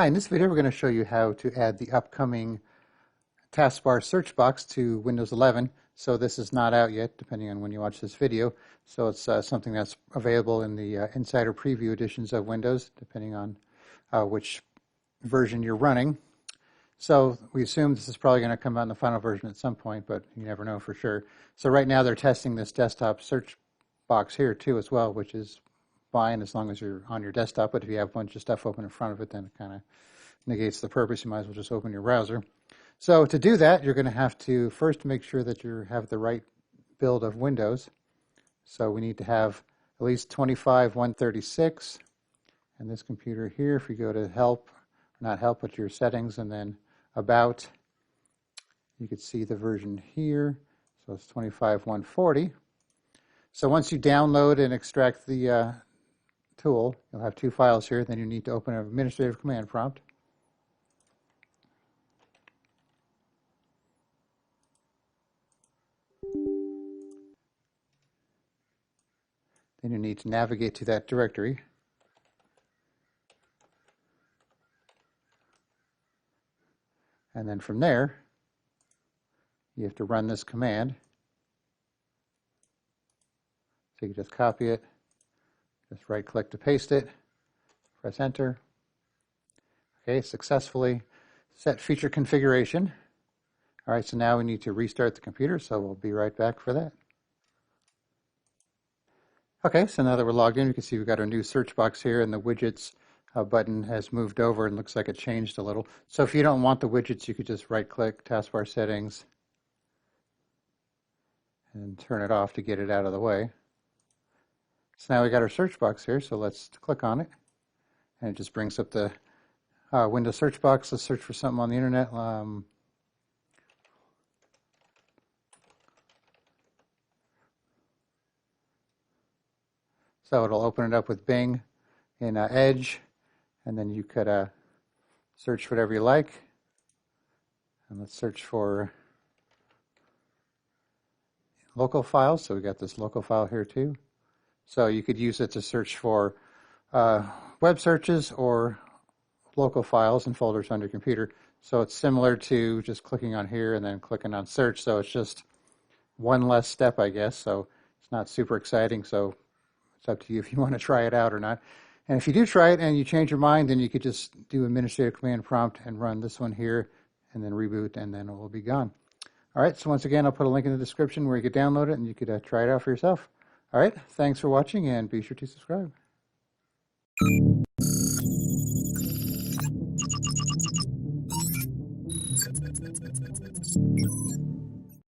Hi, in this video we're going to show you how to add the upcoming taskbar search box to Windows 11. So this is not out yet, depending on when you watch this video. So it's something that's available in the Insider Preview editions of Windows, depending on which version you're running. So we assume this is probably going to come out in the final version at some point, but you never know for sure. So right now they're testing this desktop search box here too as well, which is fine as long as you're on your desktop, but if you have a bunch of stuff open in front of it, then it kind of negates the purpose. You might as well just open your browser. So to do that, you're going to have to first make sure that you have the right build of Windows. So we need to have at least 25.136. And this computer here, if you go to help, not help, but your settings and then about, you can see the version here. So it's 25.140. So once you download and extract the tool, you'll have two files here. Then you need to open an administrative command prompt. Then you need to navigate to that directory. And then from there, you have to run this command. So you just copy it, just right click to paste it, press enter. Okay, successfully set feature configuration. All right, so now we need to restart the computer, so we'll be right back for that. Okay, so now that we're logged in, you can see we've got our new search box here, and the widgets button has moved over and looks like it changed a little. So if you don't want the widgets, you could just right click taskbar settings and turn it off to get it out of the way. So now we got our search box here, so let's click on it. And it just brings up the Windows search box. Let's search for something on the internet. So it'll open it up with Bing in Edge, and then you could search whatever you like. And let's search for local files. So we got this local file here too. So you could use it to search for web searches or local files and folders on your computer. So it's similar to just clicking on here and then clicking on search. So it's just one less step, I guess. So it's not super exciting. So it's up to you if you want to try it out or not. And if you do try it and you change your mind, then you could just do administrative command prompt and run this one here and then reboot, and then it will be gone. All right, so once again, I'll put a link in the description where you could download it and you could try it out for yourself. All right, thanks for watching, and be sure to subscribe.